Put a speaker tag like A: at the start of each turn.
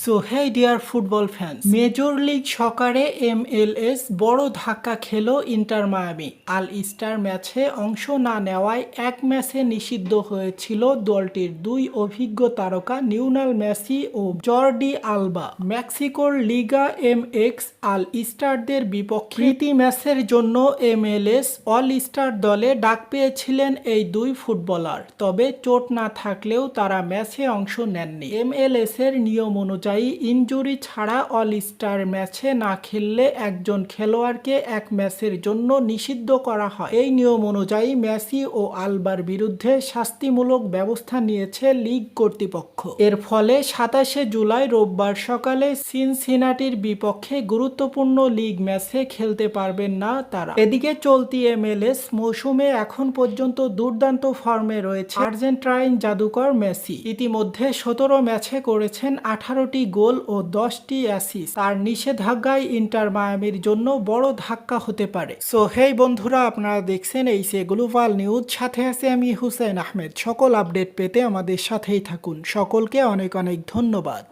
A: So hey dear football fans, major league সকারে MLS বড় ধাক্কা খেল ইন্টার মায়ামি। আল ইস্টার ম্যাচে অংশ না নেওয়ায় এক ম্যাচে নিষিদ্ধ হয়েছিল দলটির দুই অভিজ্ঞ তারকা লিওনেল মেসি ও জর্ডি আলবা। মেক্সিকোর লিগা MX আল ইস্টারদের বিপক্ষে প্রীতি ম্যাচের জন্য MLS অল স্টার দলে ডাক পেয়েছিলেন এই দুই ফুটবলার, তবে চোট না থাকলেও তারা ম্যাচে অংশ নেননি। MLS এর নিয়ম অনুযায়ী ইনজুরি ছাড়া অল স্টার ম্যাচে না খেললে একজন খেলোয়াড়কে এক ম্যাচের জন্য নিষিদ্ধ করা হয়। এই নিয়ম অনুযায়ী মেসি ও আলবার বিরুদ্ধে শাস্তিমূলক ব্যবস্থা নিয়েছে লিগ কর্তৃপক্ষ। এর ফলে 27 জুলাই রোববার সকালে সিনসিনাটির বিপক্ষে গুরুত্বপূর্ণ লিগ ম্যাচে খেলতে পারবেন না তারা। এদিকে চলতি MLS মৌসুমে এখন পর্যন্ত দুর্দান্ত ফর্মে রয়েছে আর্জেন্টাইন জাদুকর মেসি। ইতিমধ্যে 17 ম্যাচে করেছেন 18টি গোল ও 10টি অ্যাসিস্ট। তার নিষেধাজ্ঞায় ইন্টার মায়ামির জন্য বড় ধাক্কা হতে পারে। সো হেই বন্ধুরা, আপনারা দেখছেন এই সে গ্লোবাল নিউজ, সাথে আছে আমি হুসেন আহমেদ। সকল আপডেট পেতে আমাদের সাথেই থাকুন। সকলকে অনেক অনেক ধন্যবাদ।